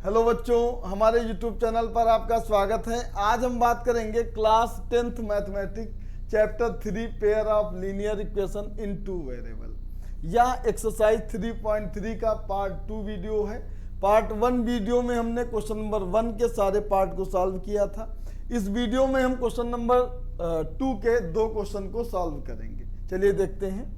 Hello बच्चों, हमारे YouTube channel पर आपका स्वागत है। आज हम बात करेंगे class 10th mathematics chapter 3 pair of linear equation in two variable. यह एक्सरसाइज 3.3 का पार्ट 2 वीडियो है। पार्ट 1 वीडियो में हमने क्वेश्चन नंबर 1 के सारे पार्ट को सॉल्व किया था। इस वीडियो में हम क्वेश्चन नंबर 2 के 2 क्वेश्चन को सॉल्व करेंगे। चलिए देखते हैं।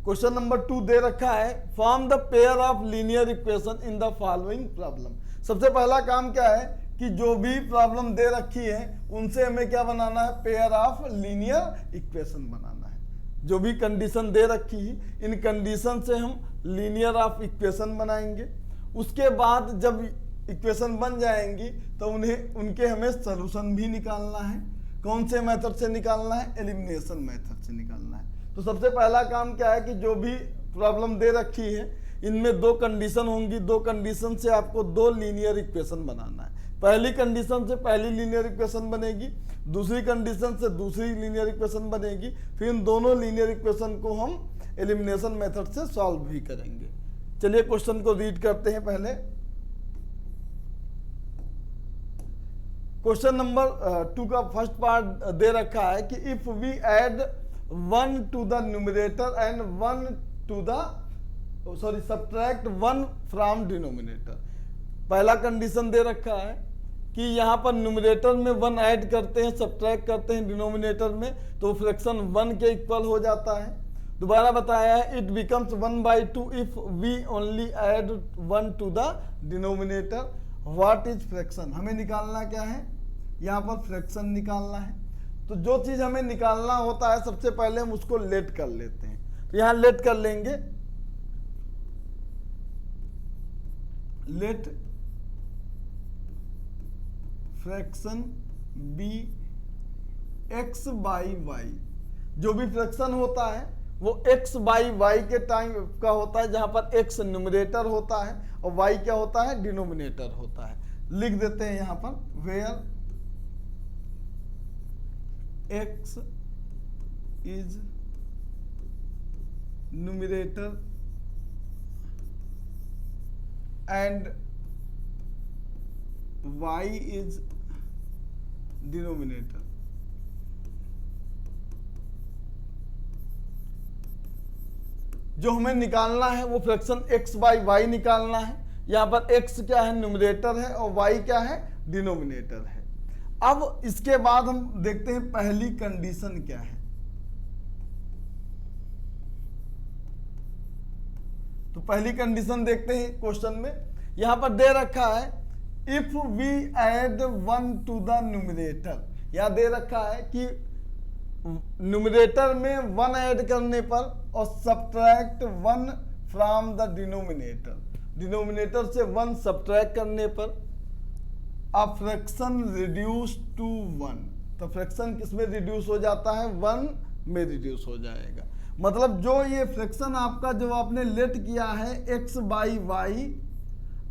क्वेश्चन नंबर 2 दे रखा है, form the pair of linear equation in the following problem. सबसे पहला काम क्या है कि जो भी प्रॉब्लम दे रखी है उनसे हमें क्या बनाना है, पेयर ऑफ लीनियर इक्वेशन बनाना है। जो भी कंडीशन दे रखी है इन कंडीशन से हम लीनियर ऑफ इक्वेशन बनाएंगे। उसके बाद जब इक्वेशन बन जाएंगी तो उनके हमें सोल्यूशन भी निकालना है। कौन से मेथड से निकालना है, एलिमिनेशन मेथड से निकालना है। तो सबसे पहला काम क्या है कि जो भी प्रॉब्लम दे रखी है इनमें 2 कंडीशन होंगी। 2 कंडीशन से आपको 2 लीनियर इक्वेशन बनाना है। पहली कंडीशन से पहली लीनियर इक्वेशन बनेगी, दूसरी कंडीशन से दूसरी लीनियर इक्वेशन बनेगी। फिर इन दोनों लीनियर इक्वेशन को हम एलिमिनेशन मेथड से सॉल्व भी करेंगे। चलिए क्वेश्चन को रीड करते हैं। पहले क्वेश्चन नंबर 2 का फर्स्ट पार्ट दे रखा है कि if we add 1 to the numerator and 1 to the subtract 1 from denominator। पहला कंडीशन दे रखा है कि यहाँ पर न्यूमरेटर में 1 ऐड करते हैं, सब्ट्रैक्ट करते हैं डिनोमिनेटर में, तो फ्रैक्शन 1 के इक्वल हो जाता है। दोबारा बताया है it becomes 1/2 if we only add 1 to the denominator। What is fraction, हमें निकालना क्या है, यहाँ पर फ्रैक्शन निकालना है। तो जो चीज हमें निकालना होता है सबसे पहले हम उसको लेट कर लेते हैं। तो यहां लेट कर लेंगे, let fraction be x by y. जो भी फ्रैक्शन होता है वो एक्स बाई वाई के टाइम का होता है, जहां पर एक्स न्यूमरेटर होता है और वाई क्या होता है, डिनोमिनेटर होता है। लिख देते हैं यहां पर where x is numerator and y is denominator। जो हमें निकालना है वो फ्रैक्शन x बाई वाई निकालना है। यहां पर x क्या है, न्यूमरेटर है, और y क्या है, डिनोमिनेटर है। अब इसके बाद हम देखते हैं पहली कंडीशन क्या है। तो पहली कंडीशन देखते हैं क्वेश्चन में। यहां पर दे रखा है if we add 1 to the numerator। यहां दे रखा है कि न्यूमरेटर में 1 ऐड करने पर और subtract 1 from the denominator, denominator से 1 सब्ट्रैक्ट करने पर a फ्रैक्शन रिड्यूस टू 1। तो फ्रैक्शन किस में रिड्यूस हो जाता है, 1 में रिड्यूस हो जाएगा। मतलब जो ये फ्रैक्शन आपका जो आपने लेट किया है x बाई वाई,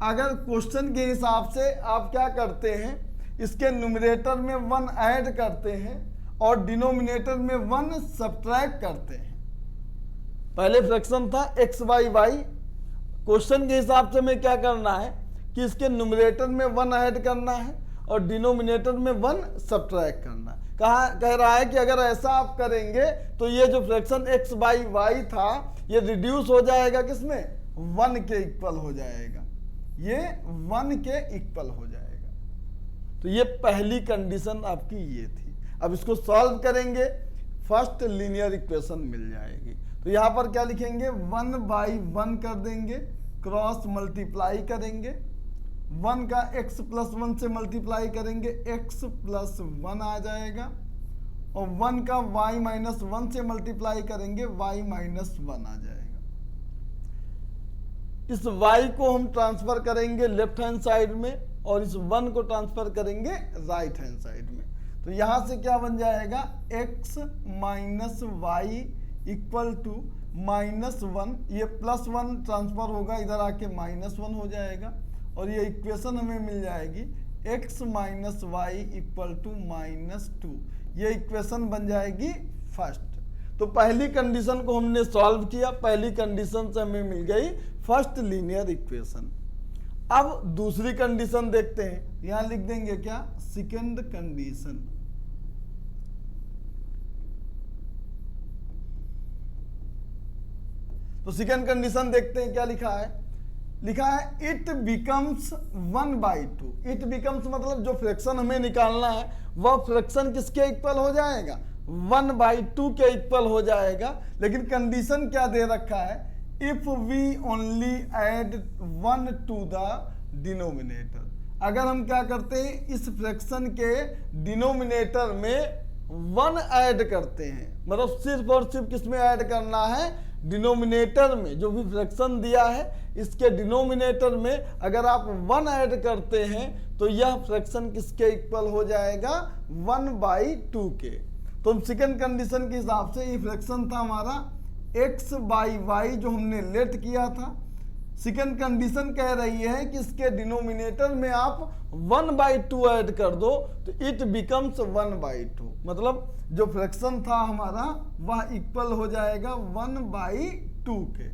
अगर क्वेश्चन के हिसाब से आप क्या करते हैं, इसके न्यूमरेटर में 1 ऐड करते हैं और डिनोमिनेटर में 1 सब्ट्रैक्ट करते हैं। पहले फ्रैक्शन था x बाई वाई, क्वेश्चन के हिसाब से हमें क्या करना है कि इसके न्यूमरेटर में 1 ऐड करना है और डिनोमिनेटर में 1 सब्ट्रैक्ट करना है। कह रहा है कि अगर ऐसा आप करेंगे तो ये जो फ्रैक्शन x बाई वाई था ये रिड्यूस हो जाएगा, किसमें, 1 के इक्वल हो जाएगा, ये 1 के इक्वल हो जाएगा। तो ये पहली कंडीशन आपकी ये थी। अब इसको सॉल्व करेंगे, फर्स्ट लीनियर इक्वेशन मिल जाएगी। तो यहां पर क्या लिखेंगे, 1/1 कर देंगे, क्रॉस मल्टीप्लाई करेंगे, 1 का x प्लस 1 से मल्टीप्लाई करेंगे, x प्लस 1 आ जाएगा, और 1 का y माइनस 1 से मल्टीप्लाई करेंगे, y माइनस 1 आ जाएगा। इस y को हम ट्रांसफर करेंगे लेफ्ट हैंड साइड में और इस 1 को ट्रांसफर करेंगे राइट हैंड साइड में। तो यहां से क्या बन जाएगा, x minus y equal to -1, ये +1 ट्रांसफर होगा, इधर आके -1 हो जाएगा, और ये इक्वेशन हमें मिल जाएगी x minus y equal to -2। ये इक्वेशन बन जाएगी फर्स्ट। तो पहली कंडीशन को हमने सॉल्व किया, पहली कंडीशन से हमें मिल गई फर्स्ट लीनियर इक्वेशन। अब दूसरी कंडीशन देखते हैं, यहां लिख देंगे क्या, सेकंड कंडीशन। तो सेकंड कंडीशन देखते हैं क्या लिखा है। लिखा है इट बिकम्स 1/2। इट बिकम्स मतलब जो फ्रैक्शन हमें निकालना है वह फ्रैक्शन किसके इक्वल हो जाएगा, 1/2 के इक्वल हो जाएगा। लेकिन कंडीशन क्या दे रखा है, if we only add 1 to the denominator. अगर हम क्या करते हैं, इस फ्रैक्शन के डिनोमिनेटर में 1 ऐड करते हैं, मतलब सिर्फ और सिर्फ किसमें ऐड करना है, डिनोमिनेटर में। जो भी फ्रैक्शन दिया है इसके डिनोमिनेटर में अगर आप 1 ऐड करते हैं तो यह फ्रैक्शन किसके इक्वल हो जाएगा, 1/2 के। तो हम सेकंड कंडीशन के हिसाब से ये फ्रैक्शन था हमारा x/y जो हमने लेट किया था। सेकंड कंडीशन कह रही है कि इसके डिनोमिनेटर में आप 1/2 ऐड कर दो तो इट बिकम्स 1/2, मतलब जो फ्रैक्शन था हमारा वह इक्वल हो जाएगा 1/2 के।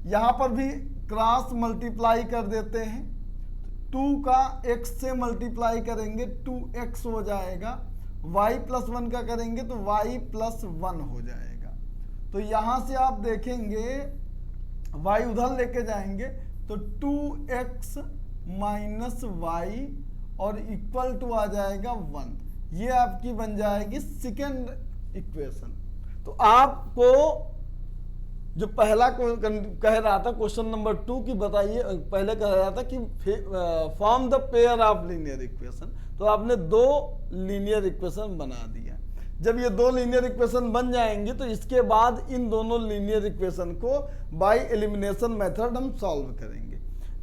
यहां पर भी क्रॉस मल्टीप्लाई कर देते हैं, 2 का x से मल्टीप्लाई करेंगे 2x हो जाएगा, y + 1 का करेंगे तो y + 1 हो जाएगा। तो यहां से आप देखेंगे y उधर लेके जाएंगे तो 2x - y और इक्वल टू आ जाएगा 1। ये आपकी बन जाएगी सेकेंड इक्वेशन। तो आपको जो पहला कह रहा था क्वेश्चन नंबर 2 की बताइए, पहले कह रहा था कि form the pair of linear equation, तो आपने 2 लीनियर इक्वेशन बना दिया। जब ये 2 लीनियर इक्वेशन बन जाएंगे तो इसके बाद इन दोनों लीनियर इक्वेशन को बाय एलिमिनेशन मेथड हम सॉल्व करेंगे।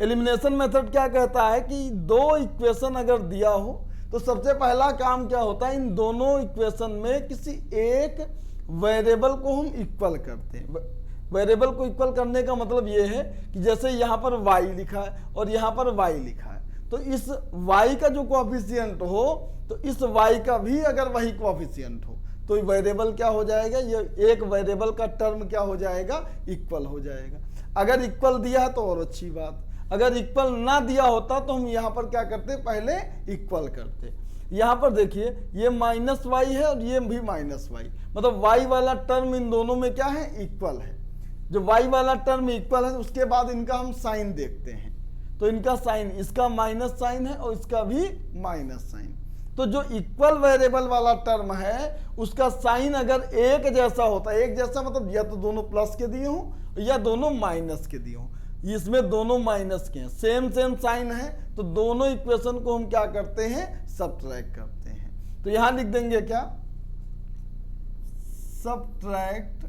एलिमिनेशन मेथड क्या कहता है कि 2 इक्वेशन अगर दिया हो तो सबसे पहला काम क्या होता है, इन दोनों इक्वेशन में किसी एक वेरिएबल को हम इक्वल करते हैं। वेरिएबल को इक्वल करने का मतलब ये है कि जैसे यहाँ पर y लिखा है और यहाँ पर y लिखा है, तो इस y का जो कोएफिशिएंट हो तो इस y का भी अगर वही कोएफिशिएंट हो तो वेरिएबल क्या हो जाएगा, ये एक वेरिएबल का टर्म क्या हो जाएगा, इक्वल हो जाएगा। अगर इक्वल दिया है तो और अच्छी बात, अगर इक्वल ना दिया होता तो हम यहाँ पर क्या करते, पहले इक्वल करते। यहाँ पर देखिए ये -y है और ये भी -y, मतलब y वाला टर्म इन दोनों में क्या है, इक्वल है। जो y वाला टर्म इक्वल है उसके बाद इनका हम साइन देखते हैं, तो इनका साइन, इसका माइनस साइन है और इसका भी माइनस साइन। तो जो इक्वल वेरिएबल वाला टर्म है उसका साइन अगर एक जैसा होता है, एक जैसा मतलब या तो दोनों प्लस के दिए हों या दोनों माइनस के दिए हों, इसमें दोनों माइनस के हैं, सेम साइन है, तो दोनों इक्वेशन को हम क्या करते हैं, सब्ट्रैक्ट करते हैं। तो यहां लिख देंगे क्या, सब्ट्रैक्ट,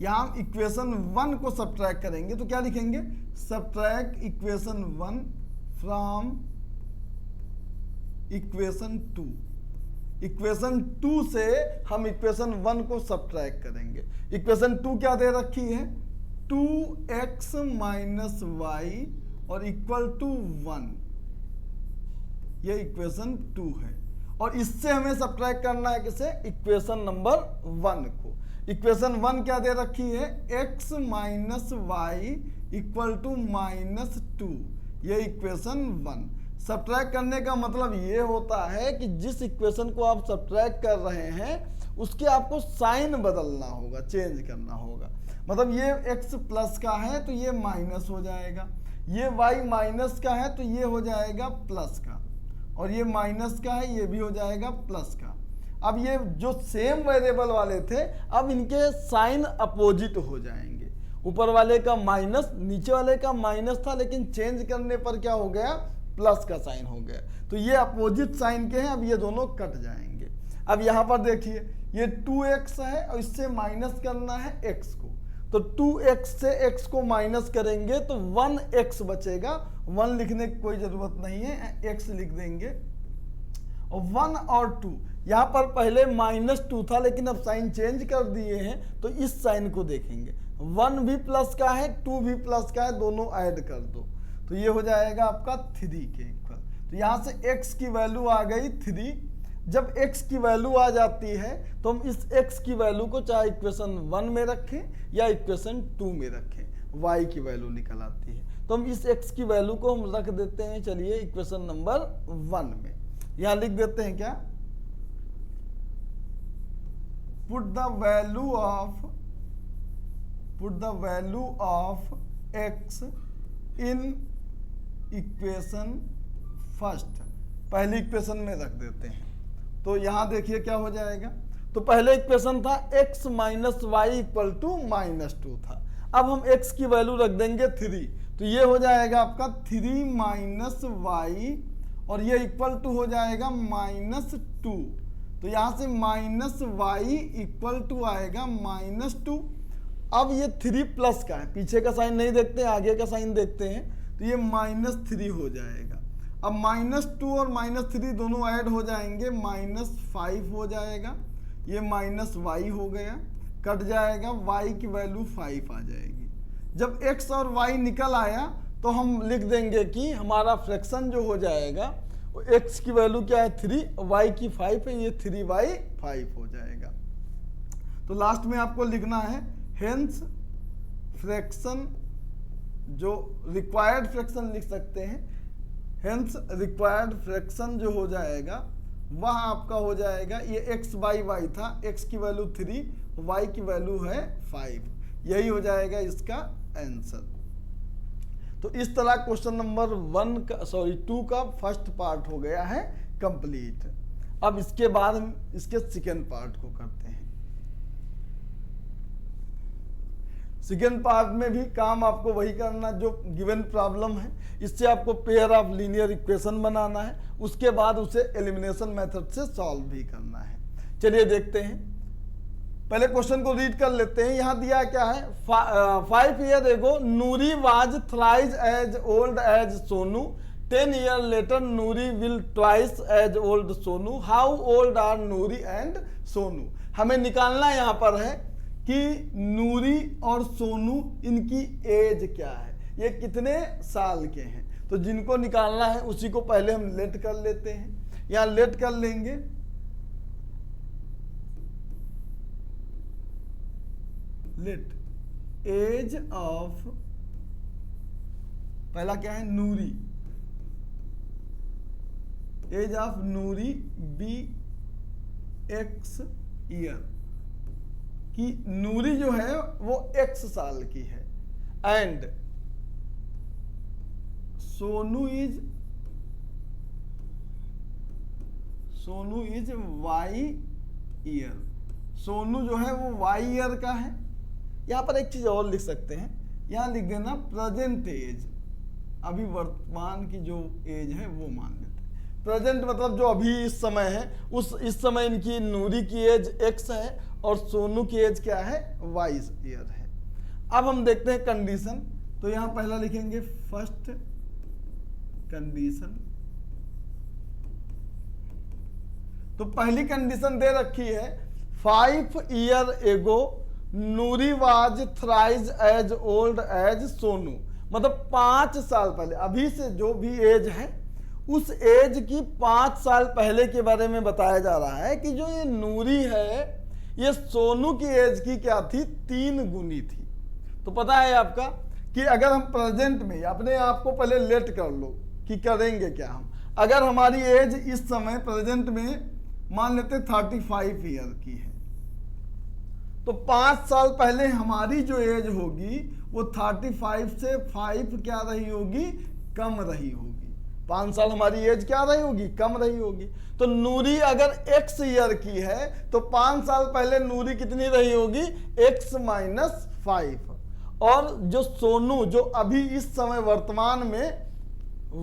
यहां हम इक्वेशन 1 को सब्ट्रैक्ट करेंगे तो क्या लिखेंगे, subtract equation 1 from equation 2। Equation 2 से हम इक्वेशन 1 को सब्ट्रैक्ट करेंगे। इक्वेशन 2 क्या दे रखी है, 2x - y और इक्वल टू 1, ये इक्वेशन 2 है। और इससे हमें सब्ट्रैक्ट करना है किसे, इक्वेशन नंबर 1 को। इक्वेशन 1 क्या दे रखी है, x - y इक्वल टू -2, ये इक्वेशन 1। सब्ट्रैक्ट करने का मतलब ये होता है कि जिस इक्वेशन को आप सब्ट्रैक्ट कर रहे हैं उसके आपको साइन बदलना होगा, चेंज करना होगा। मतलब ये x प्लस का है तो ये माइनस हो जाएगा, ये y माइनस का है तो ये हो जाएगा प्लस का, और ये माइनस का है ये भी हो जाएगा प्लस का। अब ये जो सेम वेरिएबल वाले थे अब इनके साइन अपोजिट हो जाएंगे, ऊपर वाले का माइनस नीचे वाले का माइनस था, लेकिन चेंज करने पर क्या हो गया, प्लस का साइन हो गया। तो ये अपोजिट साइन के हैं, अब ये दोनों कट जाएंगे। अब यहाँ पर देखिए ये 2x है और इससे माइनस करना है x को, तो 2x से x को माइनस करेंगे तो 1x बचेगा। 1 लिखने की कोई जरूरत नहीं है, x लिख देंगे। और 1 और 2, यहाँ पर पहले -2 था लेकिन अब साइन चेंज कर दिए हैं तो इस साइन को देखेंगे, 1 भी प्लस का है 2 भी प्लस का है, दोनों ऐड कर दो तो ये हो जाएगा आपका 3 के इक्वल। तो यहाँ से x की वैल्यू आ गई 3। जब x की वैल्यू आ जाती है तो हम इस x की वैल्यू को चाहे इक्वेशन 1 में रखें या इक्वेशन 2 में रखें, y की वैल्यू निकल आती है। तो हम इस x की वैल्यू को हम रख देते हैं, चलिए इक्वेशन नंबर 1 में। यहां लिख देते हैं क्या, put the value of x in equation first, पहली इक्वेशन में रख देते हैं। तो यहां देखिए क्या हो जाएगा, तो पहले इक्वेशन था x minus y equal to -2 था। अब हम x की वैल्यू रख देंगे 3, तो ये हो जाएगा आपका 3 माइनस वाई और ये इक्वल टू हो जाएगा -2। तो यहां से माइनस वाई इक्वल टू आएगा -2। अब ये 3 प्लस का है, पीछे का साइन नहीं देखते हैं, आगे का साइन देखते हैं, तो ये -3 हो जाएगा। अब -2 और -3 दोनों ऐड हो जाएंगे, -5 हो जाएगा, ये माइनस वाई हो गया, कट जाएगा, y की वैल्यू 5 आ जाएगी। जब x और y निकल आया तो हम लिख देंगे कि हमारा फ्रैक्शन जो हो जाएगा, x की वैल्यू क्या है 3, y की 5 है, ये 3y 5 हो जाएगा। तो लास्ट में आपको लिखना है हेंस फ्रैक्शन, जो रिक्वायर्ड फ्रैक्शन लिख सकते हैं, हेंस रिक्वायर्ड फ्रैक्शन जो हो जाएगा वह आपका हो जाएगा, ये x बाई वाई था, x की वैल्यू 3, y की वैल्यू है 5, यही हो जाएगा इसका आंसर। तो इस तरह क्वेश्चन नंबर 2 का फर्स्ट पार्ट हो गया है कंप्लीट। अब इसके बाद हम इसके सेकेंड पार्ट को करते हैं। सेकेंड पार्ट में भी काम आपको वही करना जो गिवन प्रॉब्लम है, इससे आपको पेयर ऑफ लीनियर इक्वेशन बनाना है, उसके बाद उसे एलिमिनेशन मेथड से सॉल्व भी करना है। चलिए देखते हैं, पहले क्वेश्चन को रीड कर लेते हैं। यहां दिया क्या है, 5 year ago Noori was thrice as old as Sonu, 10 year later Noori will twice as old Sonu, how old are Noori and Sonu. हमें निकालना यहाँ पर है कि नूरी और सोनू इनकी एज क्या है, ये कितने साल के हैं। तो जिनको निकालना है उसी को पहले हम लेट कर लेते हैं, यहाँ लेट कर लेंगे। लेट एज ऑफ, पहला क्या है Noori, age of Noori be x year, कि नूरी जो है वो x साल की है, and Sonu is y year, Sonu जो है वो y ईयर का है। यहां पर एक चीज और लिख सकते हैं, यहां लिख देना प्रेजेंट एज, अभी वर्तमान की जो एज है वो मान लेते हैं। प्रेजेंट मतलब जो अभी इस समय है, इस समय इनकी नूरी की एज x है और सोनू की एज क्या है y ईयर है। अब हम देखते हैं कंडीशन, तो यहां पहला लिखेंगे फर्स्ट कंडीशन। तो पहली कंडीशन दे रखी है 5 year ago Noori was thrice as old as Sonu, मतलब 5 साल पहले, अभी से जो भी एज है उस एज की 5 साल पहले के बारे में बताया जा रहा है कि जो ये नूरी है ये सोनू की एज की क्या थी, 3 गुनी थी। तो पता है आपका कि अगर हम प्रेजेंट में, अपने आप को पहले लेट कर लो कि करेंगे क्या हम, अगर हमारी एज इस समय प्रेजेंट में मान लेते 35 ईयर की है, तो 5 साल पहले हमारी जो एज होगी वो 35 से 5 क्या रही होगी, कम रही होगी। 5 साल हमारी एज क्या रही होगी, कम रही होगी। तो नूरी अगर x ईयर की है तो 5 साल पहले नूरी कितनी रही होगी, x माइनस 5, और जो सोनू जो अभी इस समय वर्तमान में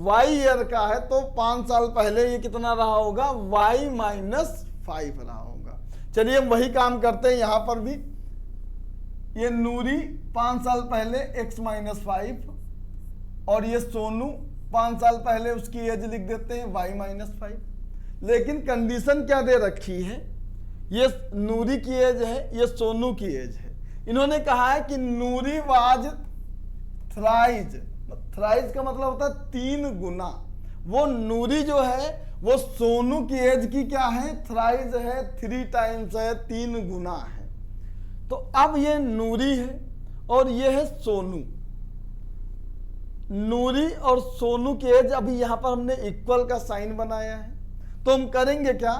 y ईयर का है तो 5 साल पहले ये कितना रहा होगा, y माइनस 5 रहा होगा। चलिए हम वही काम करते हैं यहाँ पर भी, ये नूरी 5 साल पहले x माइनस 5 और ये सोनू 5 साल पहले उसकी एज लिख देते हैं y माइनस 5। लेकिन कंडीशन क्या दे रखी है, ये नूरी की एज है, ये सोनू की एज है। इन्होंने कहा है कि नूरी वाज थ्राइज, थ्राइज का मतलब होता है 3 गुना, वो नूरी जो है वो सोनू की एज की क्या है, थ्राइज है, 3 टाइम्स है, 3 गुना है। तो अब ये नूरी है और ये है सोनू। नूरी और सोनू की एज अभी यहां पर हमने इक्वल का साइन बनाया है, तो हम करेंगे क्या,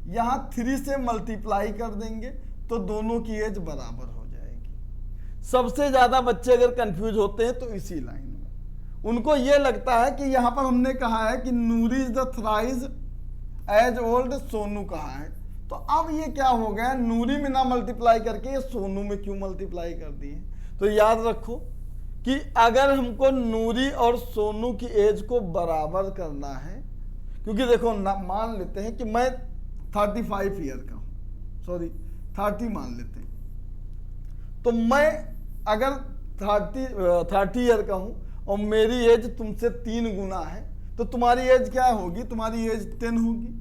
यहां 3 से मल्टीप्लाई कर देंगे तो दोनों की एज बराबर हो जाएगी। सबसे ज्यादा बच्चे अगर कंफ्यूज होते हैं तो इसी लाइन में, उनको यह लगता है कि यहां पर हमने कहा है कि Noori is the thrice age old Sonu कहा है, तो अब ये क्या हो गया, नूरी में ना मल्टीप्लाई करके ये सोनू में क्यों मल्टीप्लाई कर दिए। तो याद रखो कि अगर हमको नूरी और सोनू की एज को बराबर करना है, क्योंकि देखो मान लेते हैं कि मैं 35 ईयर का हूं, सॉरी 30 मान लेते हैं, तो मैं अगर 30 ईयर का हूं और मेरी एज तुमसे 3 गुना है, तो तुम्हारी एज क्या होगी, तुम्हारी एज 10 होगी।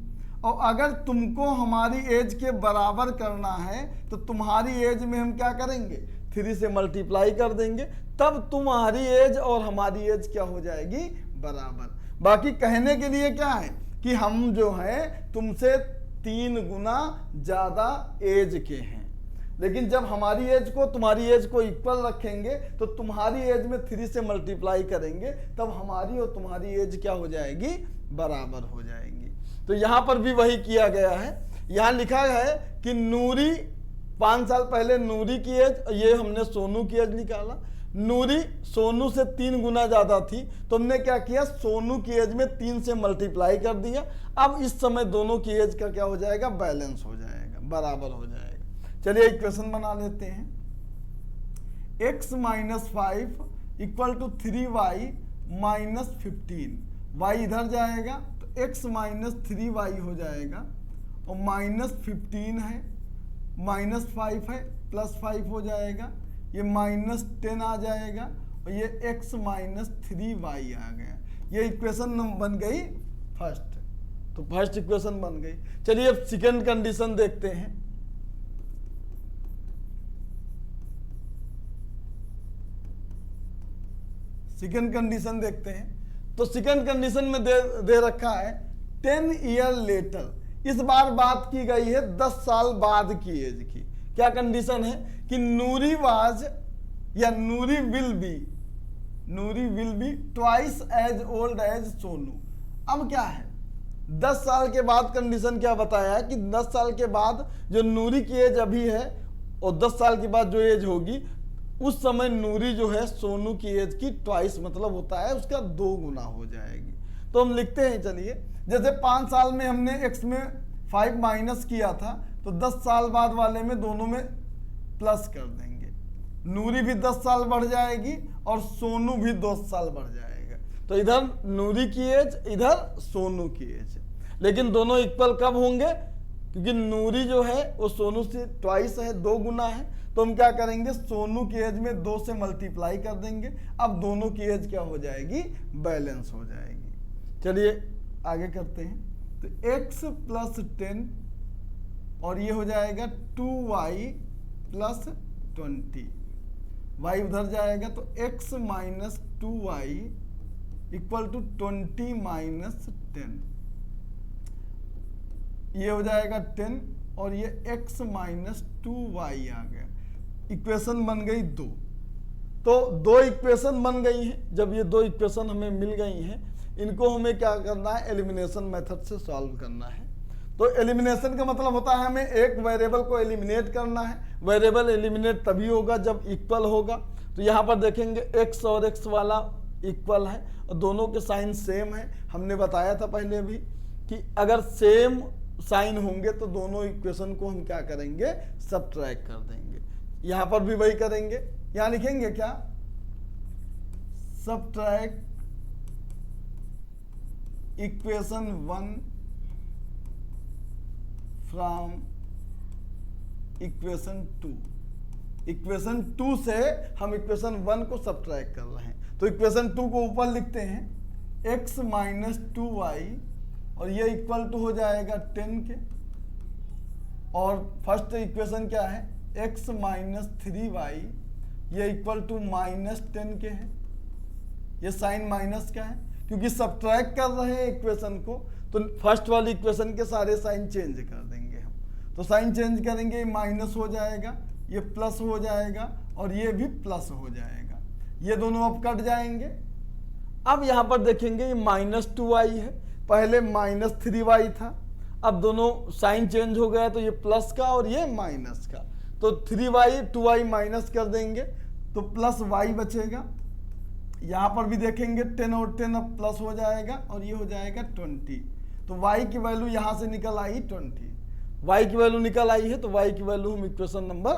और अगर तुमको हमारी एज के बराबर करना है तो तुम्हारी एज में हम क्या करेंगे, 3 से मल्टीप्लाई कर देंगे, तब तुम्हारी एज और हमारी एज क्या हो जाएगी, बराबर। बाकी कहने के लिए क्या है कि हम जो है तुमसे 3 गुना ज्यादा एज के हैं, लेकिन जब हमारी एज को तुम्हारी एज को इक्वल रखेंगे तो तुम्हारी एज में 3 से मल्टीप्लाई करेंगे, तब हमारी और तुम्हारी एज क्या हो जाएगी, बराबर हो जाएगी। तो यहां पर भी वही किया गया है। यहां लिखा है कि नूरी 5 साल पहले नूरी की एज, ये हमने सोनू की एज निकाला, नूरी सोनू से 3 गुना ज्यादा थी, तो हमने क्या किया, सोनू की एज में 3 से मल्टीप्लाई कर दिया। अब इस समय दोनों की एज का क्या हो जाएगा, बैलेंस हो जाएगा, बराबर हो जाएगा। चलिए एक क्वेश्चन बना लेते हैं। x - 5 = 3y - 15, y इधर जाएगा तो x - 3y हो जाएगा, और -15 है, -5 है, +5 हो जाएगा, ये -10 आ जाएगा, और ये x - 3y आ गया। ये इक्वेशन बन गई फर्स्ट, तो फर्स्ट इक्वेशन बन गई। चलिए अब सेकंड कंडीशन देखते हैं। सेकंड कंडीशन देखते हैं, तो सेकंड कंडीशन में दे रखा है 10 ईयर लेटर। इस बार बात की गई है 10 साल बाद की एज की। क्या कंडीशन है कि नूरी वाज या Noori will be twice as old as Sonu. अब क्या है, 10 साल के बाद कंडीशन क्या बताया है कि 10 साल के बाद जो नूरी की एज अभी है और 10 साल के बाद जो एज होगी उस समय नूरी जो है सोनू की एज की ट्वाइस, मतलब होता है उसका 2 गुना हो जाएगी। तो हम लिखते हैं, चलिए जैसे 5 साल में हमने x में 5 माइनस किया था, तो 10 साल बाद वाले में दोनों में प्लस कर देंगे। नूरी भी 10 साल बढ़ जाएगी और सोनू भी 10 साल बढ़ जाएगा। तो इधर नूरी की एज, इधर सोनू की एज, लेकिन दोनों इक्वल कब होंगे, क्योंकि नूरी जो है वो सोनू से ट्वाइस है, 2 गुना है, तो हम क्या करेंगे, सोनू की एज में 2 से मल्टीप्लाई कर देंगे। अब दोनों की एज क्या हो जाएगी, बैलेंस हो जाएगी। चलिए आगे करते हैं। तो x + 10 और ये हो जाएगा 2y + 20, y उधर जाएगा तो x - 2y = 20 - 10, ये हो जाएगा 10 और ये x - 2y आ गया। इक्वेशन बन गई 2। तो 2 इक्वेशन बन गई हैं। जब ये 2 इक्वेशन हमें मिल गई हैं, इनको हमें क्या करना है, एलिमिनेशन मेथड से सॉल्व करना है। तो एलिमिनेशन का मतलब होता है हमें एक वेरिएबल को एलिमिनेट करना है। वेरिएबल एलिमिनेट तभी होगा जब इक्वल होगा। तो यहाँ पर देखेंगे x और x वाला इक्वल है और दोनों के साइन सेम है। हमने बताया था पहले भी कि अगर सेम साइन होंगे तो दोनों इक्वेशन को हम क्या करेंगे, सब्ट्रैक्ट कर देंगे। यहां पर भी वही करेंगे। यहां लिखेंगे क्या, subtract equation 1 from equation 2। Equation 2 से हम इक्वेशन 1 को सब्ट्रैक्ट कर रहे हैं। तो इक्वेशन 2 को ऊपर लिखते हैं, x - 2y और ये इक्वल टू हो जाएगा 10 के, और फर्स्ट इक्वेशन क्या है, x - 3y ये इक्वल टू -10 के है। ये साइन माइनस का है क्योंकि सब्ट्रैक्ट कर रहे हैं इक्वेशन को, तो फर्स्ट वाली इक्वेशन के सारे साइन चेंज कर देंगे हम। तो साइन चेंज करेंगे, माइनस हो जाएगा, ये प्लस हो जाएगा और ये भी प्लस हो जाएगा, ये दोनों अब कट जाएंगे। अब यहाँ पर देखेंगे ये -2y है, पहले -3y था, अब दोनों साइन चेंज हो गया तो ये प्लस का और ये माइनस का, तो 3y 2y माइनस कर देंगे तो प्लस y बचेगा। यहाँ पर भी देखेंगे 10 और 10 अब प्लस हो जाएगा और ये हो जाएगा 20, तो y की वैल्यू यहाँ से निकल आई 20, y की वैल्यू निकल आई है तो y की वैल्यू हम इक्वेशन नंबर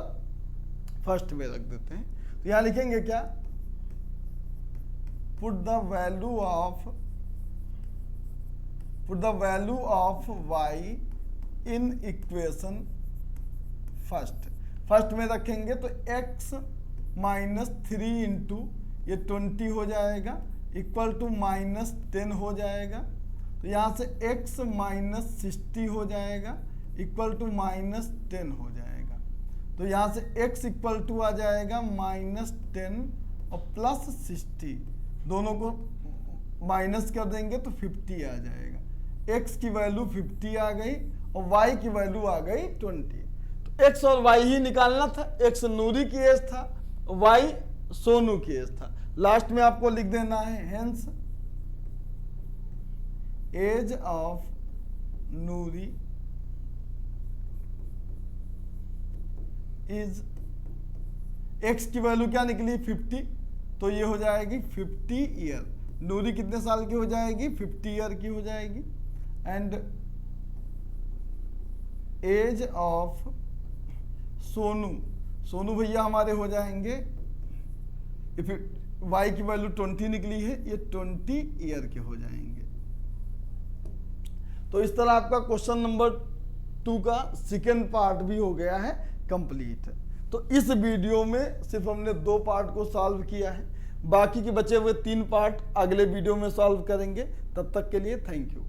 फर्स्ट में रख देते हैं। तो यहाँ लिखेंगे क्या, put the value of y in equation first में रखेंगे तो x -3 इंटू ये 20 हो जाएगा इक्वल टू -10 हो जाएगा, तो यहाँ से x -60 हो जाएगा इक्वल टू -10 हो जाएगा, तो यहाँ से x इक्वल टू आ जाएगा -10 और +60, दोनों को माइनस कर देंगे तो 50 आ जाएगा। x की वैल्यू 50 आ गई और y की वैल्यू आ गई 20। तो x और y ही निकालना था, x नूरी की एज था, y सोनू की एज था। लास्ट में आपको लिख देना है hence age of Noori is, x की वैल्यू क्या निकली 50, तो ये हो जाएगी 50 ईयर। नूरी कितने साल की हो जाएगी, 50 ईयर की हो जाएगी। एंड एज ऑफ सोनू भैया हमारे हो जाएंगे, y की वैल्यू 20 निकली है, ये 20 ईयर के हो जाएंगे। तो इस तरह आपका क्वेश्चन नंबर 2 का सेकेंड पार्ट भी हो गया है कंप्लीट। तो इस वीडियो में सिर्फ हमने 2 पार्ट को सॉल्व किया है, बाकी के बचे हुए 3 पार्ट अगले वीडियो में सॉल्व करेंगे। तब तक के लिए थैंक यू।